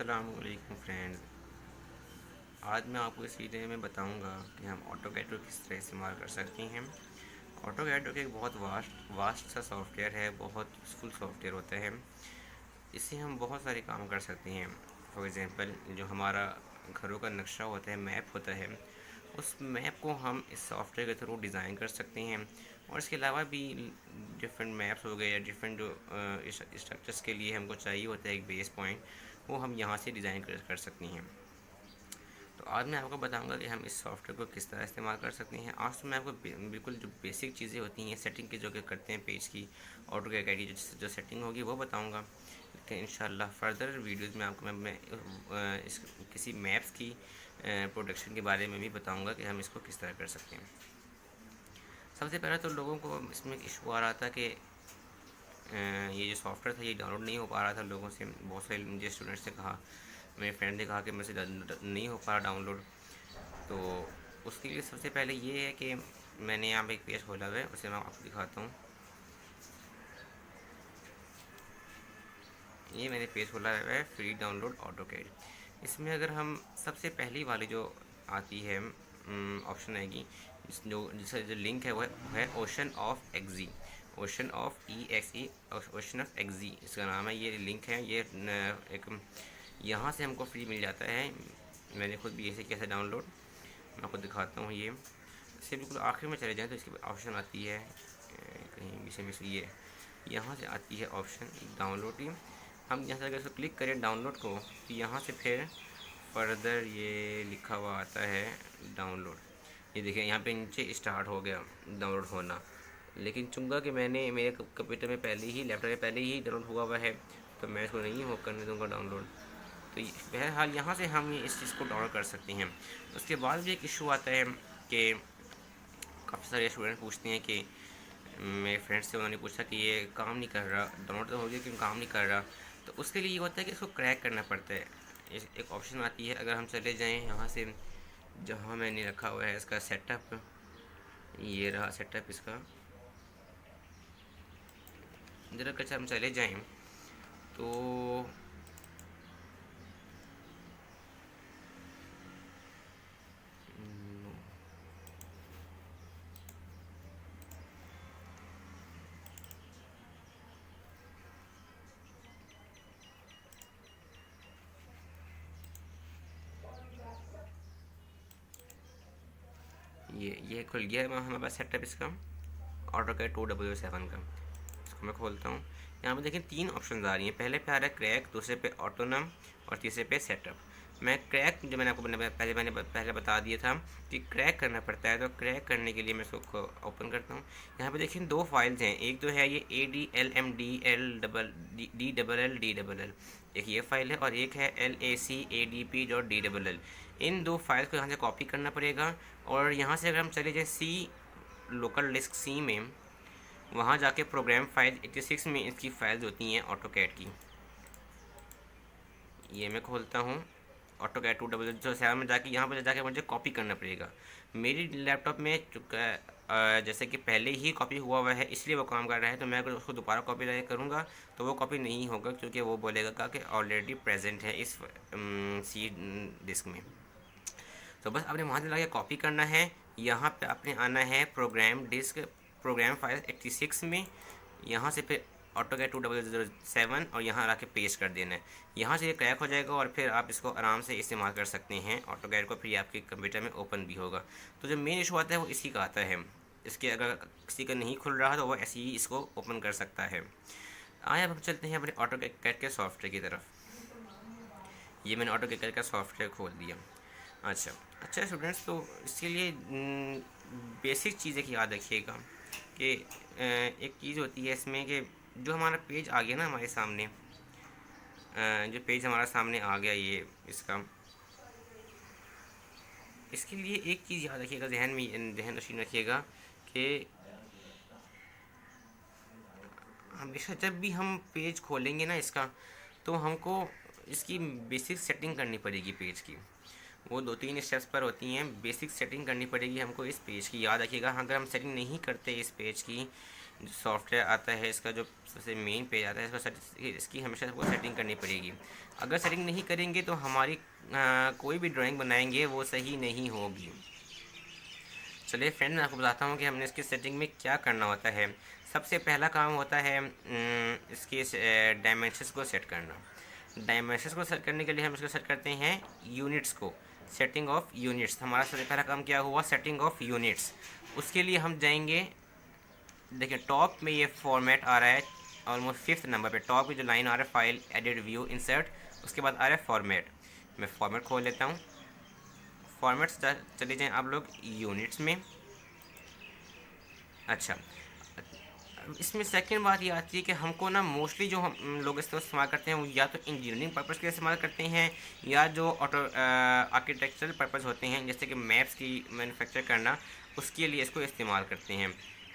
अस्सलामुअलैकुम फ्रेंड्स। आज मैं आपको इस वीडियो में बताऊंगा कि हम ऑटोकैड को किस तरह इस्तेमाल कर सकते हैं। ऑटोकैड एक बहुत वास्ट सा सॉफ्टवेयर है, बहुत यूज़फुल सॉफ्टवेयर होता है। इससे हम बहुत सारे काम कर सकते हैं। फॉर एग्ज़ाम्पल, जो हमारा घरों का नक्शा होता है, मैप होता है, उस मैप को हम इस सॉफ्टवेयर के थ्रू डिज़ाइन कर सकते हैं। और इसके अलावा भी डिफरेंट मैप्स हो गए या डिफरेंट जो स्ट्रक्चर्स के लिए हमको चाहिए होता है एक बेस पॉइंट, वो हम यहाँ से डिज़ाइन कर सकते हैं। तो आज मैं आपको बताऊंगा कि हम इस सॉफ्टवेयर को किस तरह इस्तेमाल कर सकते हैं। आज तो मैं आपको बिल्कुल जो बेसिक चीज़ें होती हैं सेटिंग की, जो कि करते हैं पेज की, ऑटोकैड की जो सेटिंग होगी वो बताऊंगा। लेकिन इंशाल्लाह फर्दर वीडियोज़ में आपको मैं इस किसी मैप्स की प्रोडक्शन के बारे में भी बताऊंगा कि हम इसको किस तरह कर सकते हैं। सबसे पहले तो लोगों को इसमें इशू आ रहा था कि ये जो सॉफ्टवेयर था ये डाउनलोड नहीं हो पा रहा था। लोगों से, बहुत सारे मुझे स्टूडेंट्स ने कहा, मेरे फ्रेंड ने कहा कि मेरे से नहीं हो पा रहा डाउनलोड। तो उसके लिए सबसे पहले ये है कि मैंने यहाँ पे एक पेज खोला हुआ है, उसे मैं आपको दिखाता हूँ। ये मैंने पेज खोला हुआ है, फ्री डाउनलोड ऑटोकैड। इसमें अगर हम सबसे पहली वाली जो आती है ऑप्शन आएगी, जिसका जो लिंक है वो है ocean of exe, ocean of EXE, ocean of exe इसका नाम है। ये लिंक है, ये एक यहाँ से हमको फ्री मिल जाता है। मैंने खुद भी ऐसे कैसे डाउनलोड, मैं आपको दिखाता हूँ। ये इससे बिल्कुल आखिर में चले जाएँ तो इसकी ऑप्शन आती है कहीं बीच में से, ये यहाँ से आती है ऑप्शन डाउनलोड की। हम यहाँ से अगर इसको क्लिक करें डाउनलोड को, तो यहाँ से फिर फर्दर ये लिखा हुआ आता है डाउनलोड। ये देखिए यहाँ पे नीचे स्टार्ट हो गया डाउनलोड होना। लेकिन चूँकि कि मैंने मेरे कंप्यूटर में पहले ही, लैपटॉप में पहले ही डाउनलोड हुआ है, तो मैं इसको नहीं हो करने दूँगा डाउनलोड। तो बहरहाल यहाँ से हम इस चीज़ को डाउनलोड कर सकते हैं। उसके बाद भी एक इशू आता है कि काफ़ी सारे स्टूडेंट पूछते हैं कि मेरे फ्रेंड्स से उन्होंने पूछा कि ये काम नहीं कर रहा, डाउनलोड तो हो गया क्यों काम नहीं कर रहा। तो उसके लिए ये होता है कि इसको क्रैक करना पड़ता है। एक ऑप्शन आती है, अगर हम चले जाएं यहाँ से जहाँ मैंने रखा हुआ है इसका सेटअप, ये रहा सेटअप इसका। इधर अगर हम चले जाएं तो ये खुल गया है हमारे पास सेटअप इसका, ऑटोकैड 2007 का। इसको मैं खोलता हूँ। यहाँ पे देखिए 3 ऑप्शन आ रही हैं। पहले पे आ रहा है क्रैक, दूसरे पे ऑटोनम और तीसरे पे सेटअप। मैं क्रैक, जो मैंने आपको पहले बता दिया था कि क्रैक करना पड़ता है, तो क्रैक करने के लिए मैं इसको ओपन करता हूँ। यहाँ पे देखिए 2 फाइल्स हैं, एक तो है ये ADLMDLDLL, एक ये फाइल है, और एक है LACADP.DLL। इन 2 फाइल्स को यहाँ से कॉपी करना पड़ेगा। और यहाँ से अगर हम चले जाए सी, लोकल डिस्क सी में, वहाँ जाके प्रोग्राम फाइल 86 में इसकी फाइल्स होती हैं ऑटोकैड की। ये मैं खोलता हूँ ऑटोकैड 2007 में जाके, यहाँ पर जाके मुझे कॉपी करना पड़ेगा। मेरी लैपटॉप में जैसे कि पहले ही कॉपी हुआ है, इसलिए वो काम कर रहा है। तो मैं अगर उसको दोबारा कॉपी करूँगा तो वो कॉपी नहीं होगा, क्योंकि वो बोलेगा कि ऑलरेडी प्रेजेंट है इस सी डिस्क में। तो बस आपने वहाँ से जाके कॉपी करना है। यहाँ पे आपने आना है प्रोग्राम डिस्क, प्रोग्राम फाइल 86 में, यहाँ से फिर ऑटोकैड 2007 और यहाँ ला के पेस्ट कर देना है। यहाँ से ये क्रैक हो जाएगा और फिर आप इसको आराम से इस्तेमाल कर सकते हैं ऑटोकैड को, फिर आपके कंप्यूटर में ओपन भी होगा। तो जो मेन इशू आता है वो इसी का आता है। इसके अगर किसी का नहीं खुल रहा तो वो ऐसे ही इसको ओपन कर सकता है। आइए अब हम चलते हैं अपने ऑटोकैड के सॉफ्टवेयर की तरफ। ये मैंने ऑटोकैड का सॉफ्टवेयर खोल दिया। अच्छा स्टूडेंट्स, तो इसके लिए बेसिक चीज़ें की याद रखिएगा कि एक चीज़ होती है इसमें कि जो हमारा पेज आ गया ना हमारे सामने, जो पेज हमारा सामने आ गया ये इसका, इसके लिए एक चीज़ याद रखिएगा, जहन नशीन रखिएगा कि हमेशा जब भी हम पेज खोलेंगे ना इसका, तो हमको इसकी बेसिक सेटिंग करनी पड़ेगी पेज की। वो 2-3 स्टेप्स पर होती हैं। बेसिक सेटिंग करनी पड़ेगी हमको इस पेज की, याद रखिएगा। अगर हम सेटिंग नहीं करते इस पेज की, जो सॉफ्टवेयर आता है इसका जो सबसे मेन पेज आता है इसकी हमेशा आपको सेटिंग करनी पड़ेगी। अगर सेटिंग नहीं करेंगे तो हमारी कोई भी ड्राइंग बनाएंगे वो सही नहीं होगी। चलिए फ्रेंड, मैं आपको बताता हूँ कि हमने इसकी सेटिंग में क्या करना होता है। सबसे पहला काम होता है इसके डायमेंशंस को सेट करना। डायमेंशंस को सेट करने के लिए हम इसको सेट करते हैं यूनिट्स को, सेटिंग ऑफ यूनिट्स। हमारा सबसे पहला काम क्या हुआ, सेटिंग ऑफ यूनिट्स। उसके लिए हम जाएंगे, देखिए टॉप में ये फॉर्मेट आ रहा है ऑलमोस्ट 5th नंबर पे। टॉप की जो लाइन आ रहा है फाइल, एडिट, व्यू, इंसर्ट, उसके बाद आ रहा है फॉर्मेट। मैं फॉर्मेट खोल लेता हूँ। फॉर्मेट्स चले जाएँ आप लोग यूनिट्स में। अच्छा, इसमें सेकंड बात ये आती है कि हमको ना मोस्टली जो हम लोग इसको इस्तेमाल करते हैं वो या तो इंजीनियरिंग पर्पज़ के लिए इस्तेमाल करते हैं, या जो आर्किटेक्चरल पर्पज़ होते हैं जैसे कि मैप्स की मैन्युफैक्चर करना, उसके लिए इसको इस्तेमाल करते हैं।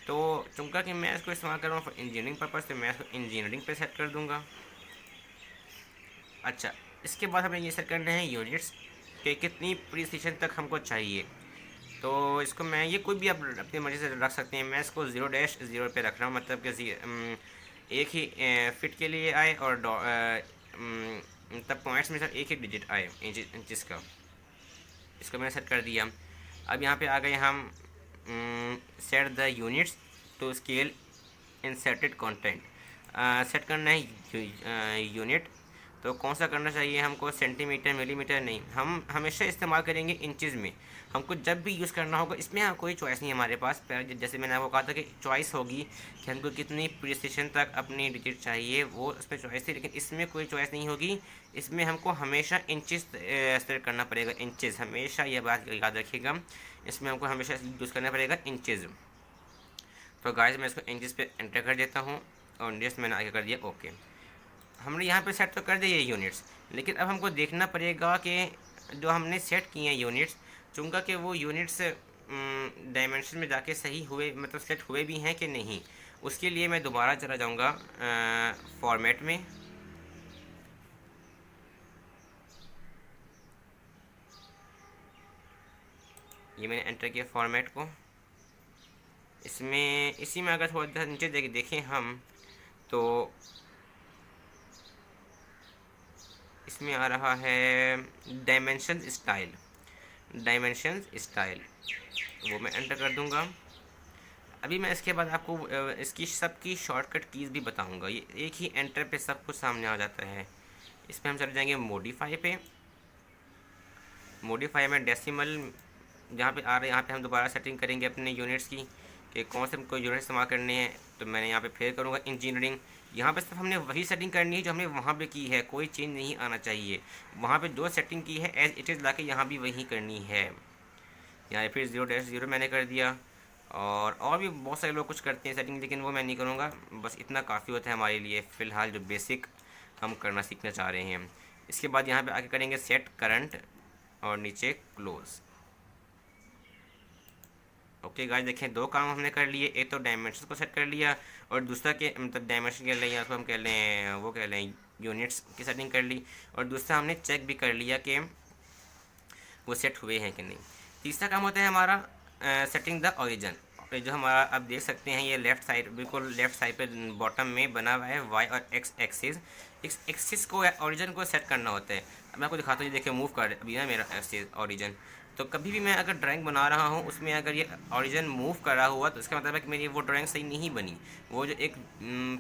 तो चूँकि कि मैं इसको इस्तेमाल कर रहा हूँ फॉर इंजीनियरिंग पर्पज़, तो मैं इसको इंजीनियरिंग पे सेट कर दूँगा। अच्छा, इसके बाद हमें ये सेट करना है यूनिट्स के कितनी प्रिसिशन तक हमको चाहिए। तो इसको मैं ये कोई भी आप अपनी मर्ज़ी से रख सकते हैं। मैं इसको 0-0 पे रख रहा हूँ, मतलब कि एक ही फिट के लिए आए और तब पॉइंट्स में सर एक ही डिजिट आए इंचज़ का। इसको मैंने सेट कर दिया। अब यहाँ पे आ गए हम set the units to scale inserted content. Set करना है यूनिट, तो कौन सा करना चाहिए हमको, सेंटीमीटर, मिलीमीटर नहीं, हम हमेशा इस्तेमाल करेंगे इंचज़ में। हमको जब भी यूज़ करना होगा, इसमें कोई चॉइस नहीं है हमारे पास। जैसे मैंने आपको कहा था कि चॉइस होगी कि हमको कितनी प्रिसिशन तक अपनी डिजिट चाहिए, वो उसमें चॉइस थी, लेकिन इसमें कोई चॉइस नहीं होगी। इसमें हमको हमेशा इंचज़ सेलेक्ट करना पड़ेगा, इंचज़। हमेशा यह बात याद रखिएगा, इसमें हमको हमेशा यूज़ करना पड़ेगा इंचज़। तो गाइस मैं इसको इंचज़ पे एंटर कर देता हूँ और नेक्स्ट मैंने आगे कर दिया ओके। हमने यहाँ पे सेट तो कर दिए यूनिट्स, लेकिन अब हमको देखना पड़ेगा कि जो हमने सेट किए हैं यूनिट्स, चूँकि कि वो यूनिट्स डायमेंशन में जाके सही हुए, मतलब सेट हुए भी हैं कि नहीं। उसके लिए मैं दोबारा चला जाऊँगा फॉर्मेट में। ये मैंने एंटर किया फॉर्मेट को। इसमें इसी में अगर थोड़ा नीचे देखें हम, तो इसमें आ रहा है डायमेंशन स्टाइल। डायमेंशन स्टाइल वो मैं एंटर कर दूंगा। अभी मैं इसके बाद आपको इसकी सबकी शॉर्टकट कीज़ भी बताऊंगा। ये एक ही एंटर पे सब कुछ सामने आ जाता है। इसमें हम चले जाएंगे मॉडिफाई पे। मॉडिफाई में डेसिमल जहाँ पे आ रहा है, यहाँ पे हम दोबारा सेटिंग करेंगे अपने यूनिट्स की कि कौन से हमको यूनिट इस्तेमाल करने हैं। तो मैंने यहाँ पे फिर करूँगा इंजीनियरिंग। यहाँ पे सिर्फ हमने वही सेटिंग करनी है जो हमने वहाँ पे की है, कोई चेंज नहीं आना चाहिए। वहाँ पे जो सेटिंग की है एज इट इज़ ला के यहाँ भी वही करनी है। यहाँ फिर 0-0 मैंने कर दिया। और भी बहुत सारे लोग कुछ करते हैं सेटिंग, लेकिन वो मैं नहीं करूँगा। बस इतना काफ़ी होता है हमारे लिए फ़िलहाल, जो बेसिक हम करना सीखना चाह रहे हैं। इसके बाद यहाँ पर आके करेंगे सेट करंट और नीचे क्लोज़। ओके गाइस, देखें दो काम हमने कर लिए। एक तो डायमेंशन को सेट कर लिया, और दूसरा के मतलब डायमेंशन कह लें या उसको हम कह लें, वो कह लें यूनिट्स की सेटिंग कर ली। और दूसरा हमने चेक भी कर लिया कि वो सेट हुए हैं कि नहीं। तीसरा काम होता है हमारा सेटिंग द ओरिजिन। जो हमारा आप देख सकते हैं ये लेफ़्ट साइड, बिल्कुल लेफ़्ट साइड पे बॉटम में बना हुआ है वाई और एक्स एक्सिस। इस एक्सिस को या ओरिजिन को सेट करना होता है। अब मैं आपको दिखाता हूँ, ये देखिए मूव कर अभी ना मेरा एक्सिस ओरिजिन। तो कभी भी मैं अगर ड्राइंग बना रहा हूँ उसमें अगर ये ओरिजिन मूव कर रहा हुआ, तो इसका मतलब है कि मेरी वो ड्राइंग सही नहीं बनी। वो जो एक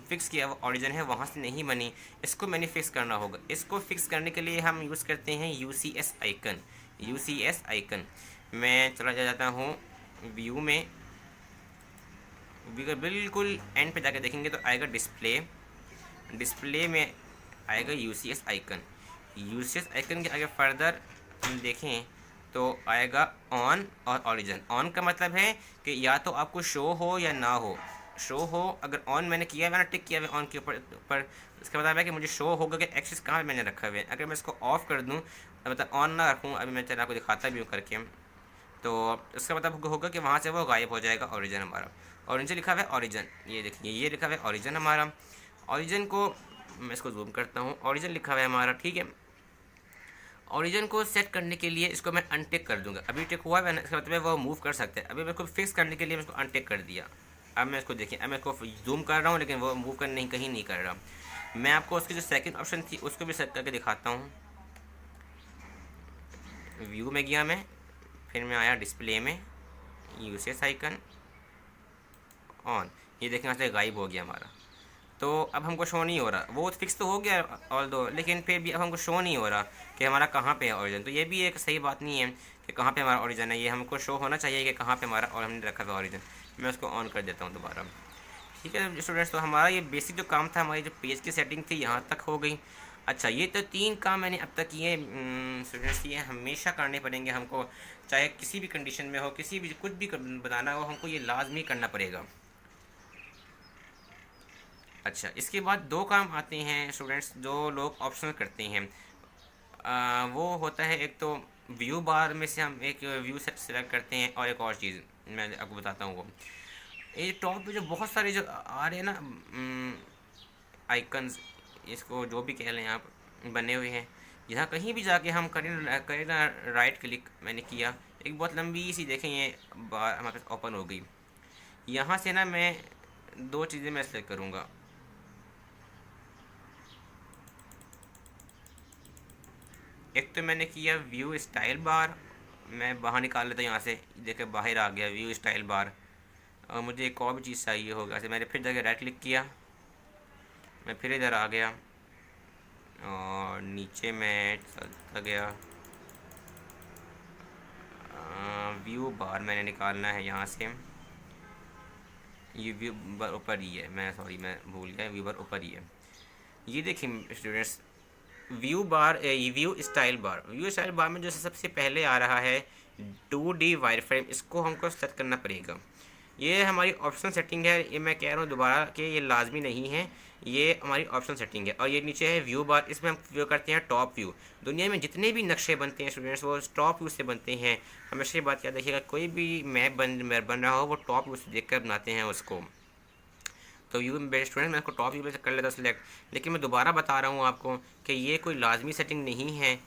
फिक्स किया वो ओरिजिन है वहाँ से नहीं बनी। इसको मैंने फिक्स करना होगा। इसको फिक्स करने के लिए हम यूज़ करते हैं UCS आइकन। UCS आइकन मैं चला जाता हूँ व्यू में। बिल्कुल एंड पे जाके देखेंगे तो आएगा डिस्प्ले। डिस्प्ले में आएगा UCS आइकन। UCS आइकन के आगे फर्दर हम देखें तो आएगा ऑन और ओरिजिन। ऑन का मतलब है कि या तो आपको शो हो या ना हो। शो हो, अगर ऑन मैंने किया है, मैंने टिक किया है ऑन के ऊपर, इसका मतलब है कि मुझे शो होगा कि एक्सिस कहाँ मैंने रखा हुआ है। अगर मैं इसको ऑफ कर दूँ, मतलब ऑन ना रखूँ, अभी मैं चला आपको दिखाता भी हूँ करके, तो इसका मतलब होगा कि वहाँ से वो गायब हो जाएगा ओरिजिन हमारा। और नीचे लिखा हुआ है ओरिजिन, ये देखिए ये लिखा हुआ है ओरिजिन हमारा। ओरिजिन को मैं इसको जूम करता हूँ, ओरिजिन लिखा हुआ है हमारा, ठीक है। ओरिजिन को सेट करने के लिए इसको मैं अनटिक कर दूंगा। अभी टिक हुआ है, इसका मतलब वो मूव कर सकते हैं। अभी मैं इसको फिक्स करने के लिए मैं इसको अनटिक कर दिया। अब मैं इसको देखिए, अब मैं इसको जूम कर रहा हूँ लेकिन वो मूव कर नहीं, कहीं नहीं कर रहा। मैं आपको उसकी जो सेकंड ऑप्शन थी उसको भी सेट करके दिखाता हूँ। व्यू में गया मैं, फिर मैं आया डिस्प्ले में, यूसेज आइकन ऑन, ये देखिए यहाँ से गायब हो गया हमारा। तो अब हमको शो नहीं हो रहा, वो फिक्स तो हो गया ऑल दो, लेकिन फिर भी अब हमको शो नहीं हो रहा कि हमारा कहाँ पे है ओरिजिन। तो ये भी एक सही बात नहीं है कि कहाँ पे हमारा ओरिजिन है, ये हमको शो होना चाहिए कि कहाँ पे हमारा और हमने रखा हुआ ओरिजिन। मैं उसको ऑन कर देता हूँ दोबारा। ठीक है स्टूडेंट्स, तो हमारा ये बेसिक जो काम था, हमारी जो पेज की सेटिंग थी यहाँ तक हो गई। अच्छा, ये तो 3 काम मैंने अब तक किए स्टूडेंट्स, ये हमेशा करने पड़ेंगे हमको, चाहे किसी भी कंडीशन में हो, किसी भी कुछ भी बताना हो, हमको ये लाजमी करना पड़ेगा। अच्छा, इसके बाद 2 काम आते हैं स्टूडेंट्स जो लोग ऑप्शनल करते हैं। वो होता है, एक तो व्यू बार में से हम एक व्यू सेलेक्ट करते हैं, और एक और चीज़ मैं आपको बताता हूँ। वो ये टॉप पे जो बहुत सारे जो आ रहे हैं ना आइकन्स, इसको जो भी कह लें आप, बने हुए हैं, यहाँ कहीं भी जाके हम करें ना राइट क्लिक, मैंने किया, एक बहुत लंबी सी देखें ये बार हमारे पास ओपन हो गई। यहाँ से ना मैं 2 चीज़ें मैं सेलेक्ट करूँगा। एक तो मैंने किया व्यू स्टाइल बार, मैं बाहर निकाल लेता हूँ यहाँ से, देखे बाहर आ गया व्यू स्टाइल बार। और मुझे एक और भी चीज़ चाहिए होगा, ऐसे मैंने फिर जाके राइट क्लिक किया, मैं फिर इधर आ गया और नीचे मैं चलता गया। व्यू बार मैंने निकालना है यहाँ से, ये व्यू बार ऊपर ही है, मैं सॉरी मैं भूल गया, व्यू बार ऊपर ही है। ये देखिए स्टूडेंट्स, व्यू बार, व्यू स्टाइल बार, व्यू स्टाइल बार में जो सबसे पहले आ रहा है 2D वायर फ्रेम, इसको हमको सेट करना पड़ेगा। ये हमारी ऑप्शनल सेटिंग है, ये मैं कह रहा हूँ दोबारा कि ये लाजमी नहीं है, ये हमारी ऑप्शनल सेटिंग है। और ये नीचे है व्यू बार, इसमें हम व्यू करते हैं टॉप व्यू। दुनिया में जितने भी नक्शे बनते हैं स्टूडेंट्स, वो टॉप व्यू से बनते हैं। हमेशा ये बात याद रखिएगा, कोई भी मैप बन रहा हो वो टॉप व्यू से देख कर बनाते हैं उसको। तो व्यू में स्टूडेंट मैं इसको टॉप व्यू से कर लेता सिलेक्ट, लेकिन मैं दोबारा बता रहा हूँ आपको कि ये कोई लाजमी सेटिंग नहीं है,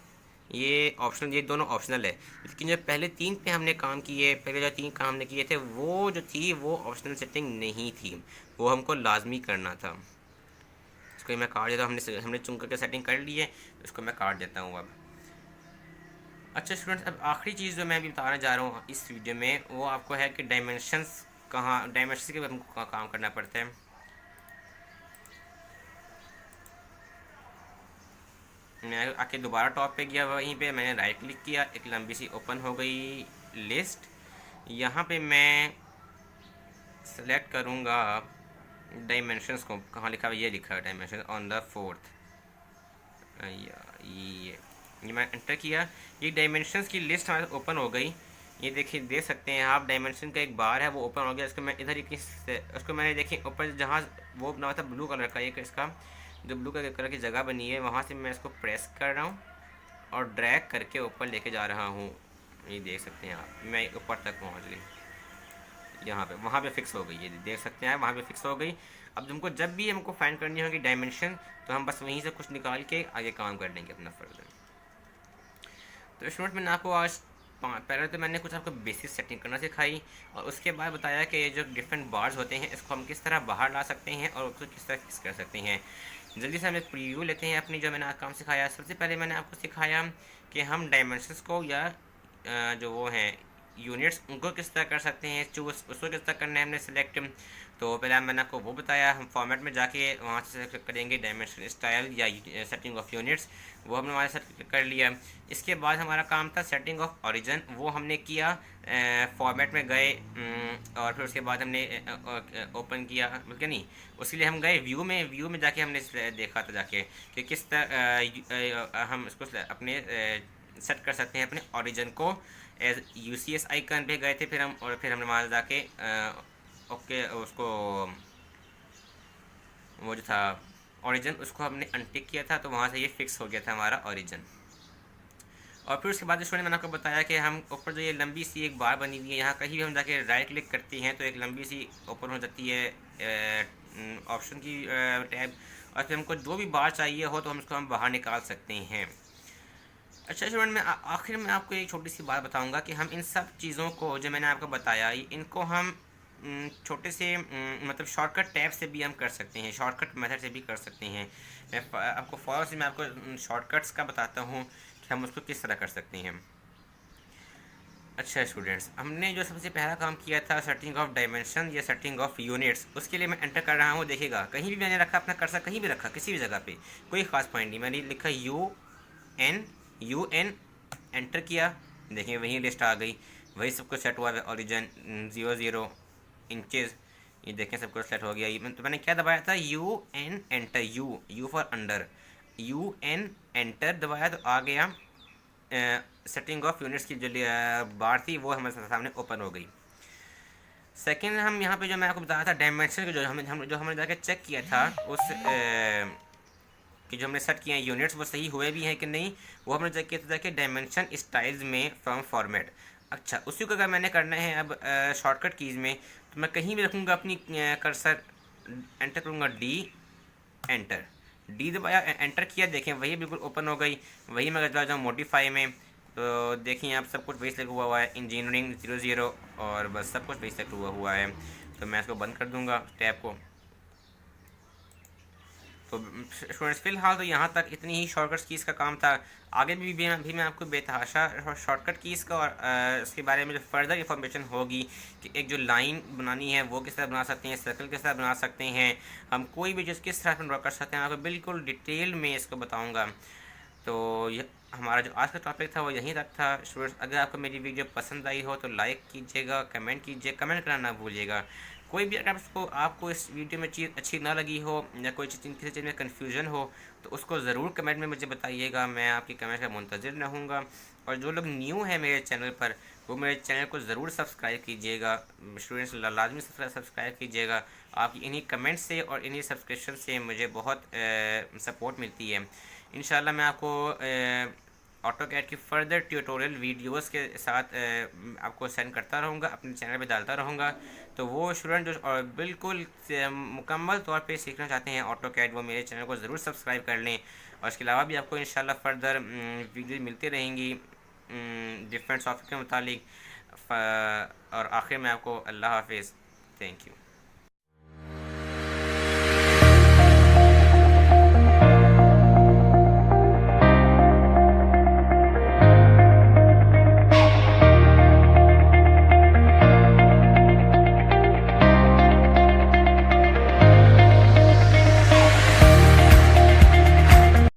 ये ऑप्शनल, ये दोनों ऑप्शनल है। लेकिन जो पहले 3 पे हमने काम किए, पहले जो 3 काम हमने किए थे, वो जो थी वो ऑप्शनल सेटिंग नहीं थी, वो हमको लाजमी करना था। इसको मैं काट देता हूँ, हमने चुन करके सेटिंग कर ली है, तो इसको मैं काट देता हूँ अब। अच्छा स्टूडेंट्स, अब आखिरी चीज़ जो मैं अभी बताने जा रहा हूँ इस वीडियो में, वो आपको है कि डायमेंशंस कहाँ, डायमेंशन के हमको काम करना पड़ता है। मैं आके दोबारा टॉप पे गया, वहीं पे मैंने राइट क्लिक किया, एक लंबी सी ओपन हो गई लिस्ट। यहाँ पे मैं सेलेक्ट करूँगा डायमेंशंस को, कहाँ लिखा है, ये लिखा है डायमेंशन ऑन द 4th। ये मैं एंटर किया, ये डायमेंशंस की लिस्ट हमारे ओपन हो गई। ये देखिए, देख सकते हैं आप, डायमेंशन का एक बार है वो ओपन हो गया। इसको मैं इधर ही उसको मैंने देखिए ऊपर जहाँ वो बना हुआ था ब्लू कलर का, एक इसका जो ब्लू कलर की जगह बनी है, वहाँ से मैं इसको प्रेस कर रहा हूँ और ड्रैग करके ऊपर लेके जा रहा हूँ। ये देख सकते हैं आप, मैं ऊपर तक पहुँच गई, यहाँ पे वहाँ पे फिक्स हो गई, ये देख सकते हैं वहाँ पे फिक्स हो गई। अब हमको जब भी हमको फाइंड करनी होगी डायमेंशन, तो हम बस वहीं से कुछ निकाल के आगे काम कर लेंगे अपना फर्दर। तो स्टूडेंट, मैंने आपको आज पहले तो मैंने कुछ आपको बेसिक सेटिंग करना सिखाई, और उसके बाद बताया कि ये जो डिफरेंट बार्स होते हैं इसको हम किस तरह बाहर ला सकते हैं और उसको किस तरह फिक्स कर सकते हैं। जल्दी से हम एक प्रीव्यू लेते हैं अपनी, जो मैंने आज काम सिखाया। सबसे पहले मैंने आपको सिखाया कि हम डायमेंशंस को या जो वो हैं यूनिट्स, उनको किस तरह कर सकते हैं चूज़, उसको किस तरह करना है हमने सेलेक्ट। तो पहले मैंने आपको वो बताया, हम फॉर्मेट में जाके वहाँ से सेलेक्ट करेंगे डायमेंशन स्टाइल या सेटिंग ऑफ यूनिट्स, वो हमने वहाँ से कर लिया। इसके बाद हमारा काम था सेटिंग ऑफ ओरिजिन, वो हमने किया, फॉर्मेट में गए, और फिर उसके बाद हमने ओपन किया, बल्कि नहीं, उसके लिए हम गए व्यू में जाके हमने देखा था जाके कि किस तरह हम इसको अपने सेट कर सकते हैं अपने ओरिजिन को। एज यूसीएस आइकन पे गए थे फिर हम, और फिर हमने वहाँ जाके ओके उसको, वो जो था ओरिजिन, उसको हमने अनटिक किया था, तो वहाँ से ये फिक्स हो गया था हमारा ओरिजिन। और फिर उसके बाद स्टूडेंट मैंने आपको बताया कि हम ऊपर जो ये लंबी सी एक बार बनी हुई है, यहाँ कहीं भी हम जाके राइट क्लिक करते हैं तो एक लंबी सी ओपन हो जाती है ऑप्शन की टैब, और फिर हमको जो भी बार चाहिए हो तो हम इसको बाहर निकाल सकते हैं। अच्छा स्टूडेंट, मैं आखिर में आपको एक छोटी सी बात बताऊंगा कि हम इन सब चीज़ों को जो मैंने आपको बताया, इनको हम छोटे से मतलब शॉर्टकट टैब से भी हम कर सकते हैं, शॉर्टकट मेथड से भी कर सकते हैं। आपको फॉलो से मैं आपको शॉर्टकट्स का बताता हूँ कि हम उसको किस तरह कर सकते हैं। अच्छा स्टूडेंट्स, हमने जो सबसे पहला काम किया था सेटिंग ऑफ डायमेंशन या सेटिंग ऑफ यूनिट्स, उसके लिए मैं एंटर कर रहा हूँ। देखिएगा कहीं भी मैंने रखा अपना कर्सर, कहीं भी रखा किसी भी जगह पे, कोई ख़ास पॉइंट नहीं, मैंने लिखा UN एंटर किया। देखिए वही लिस्ट आ गई, वही सब कुछ सेट हुआ है। ओरिजिन 00 इंचेस, ये देखें सब कुछ सेट हो गया। ये तो मैंने क्या दबाया था, UN enter, you for under, UN enter दबाया तो आ गया। सेटिंग ऑफ यूनिट्स की जो बार थी वो हमारे सामने ओपन हो गई। सेकेंड, हम यहाँ पे जो मैं आपको बताया था डायमेंशन के, जो हमने जाके चेक किया था उस कि जो हमने सेट किए हैं यूनिट्स वो सही हुए भी हैं कि नहीं, वो हमने चेक किया था जाके डायमेंशन स्टाइल्स में फ्रॉम फॉर्मेट। अच्छा, उसी को अगर मैंने करना है अब शॉर्टकट कीज़ में, तो मैं कहीं भी रखूँगा अपनी कर्सर, एंटर करूँगा एंटर, डी दबाया, एंटर किया। देखें वही बिल्कुल ओपन हो गई। वही मैं चला जाऊँ मॉडिफाई में, तो देखिए आप सब कुछ वही सेलेक्ट हुआ है, इंजीनियरिंग 00, और बस सब कुछ वही सेलेक्ट हुआ है। तो मैं इसको बंद कर दूँगा टैब को। तो स्टूडेंट्स फ़िलहाल तो यहाँ तक इतनी ही शॉर्टकट कीज़ का काम था। आगे भी मैं आपको बेतहाशा शॉर्टकट कीज़ का और इसके बारे में जो फर्दर इंफॉर्मेशन होगी कि एक जो लाइन बनानी है वो किस तरह बना सकते हैं, सर्कल किस तरह बना सकते हैं, हम कोई भी चीज़ किस तरह से ड्रॉ कर सकते हैं, आपको बिल्कुल डिटेल में इसको बताऊँगा। तो ये हमारा जो आज का टॉपिक था वो यहीं तक था। स्टूडेंट्स अगर आपको मेरी वीडियो पसंद आई हो तो लाइक कीजिएगा, कमेंट कीजिए, कमेंट करना ना भूलिएगा। कोई भी अगर आपको इस वीडियो में चीज़ अच्छी ना लगी हो या कोई चीज़ किसी चीज़ में कन्फ्यूजन हो तो उसको ज़रूर कमेंट में मुझे बताइएगा, मैं आपकी कमेंट का मुंतज़िर रहूँगा। और जो लोग न्यू हैं मेरे चैनल पर, वो मेरे चैनल को ज़रूर सब्सक्राइब कीजिएगा। स्टूडेंट्स लाजमी सब्सक्राइब कीजिएगा। आपकी इन्हीं कमेंट से और इन्हीं सब्सक्रिप्शन से मुझे बहुत सपोर्ट मिलती है। इंशाल्लाह मैं आपको ऑटोकैड की फ़र्दर ट्यूटोरियल वीडियोस के साथ आपको सेंड करता रहूँगा, अपने चैनल पे डालता रहूँगा। तो वो स्टूडेंट जो बिल्कुल मुकम्मल तौर पे सीखना चाहते हैं ऑटोकैड, वो मेरे चैनल को ज़रूर सब्सक्राइब कर लें। और इसके अलावा भी आपको इंशाल्लाह फ़र्दर वीडियो मिलती रहेंगी डिफरेंट सॉफ्टवेयर के मुतालिक। और आखिर में आपको अल्लाह हाफिज़, थैंक यू।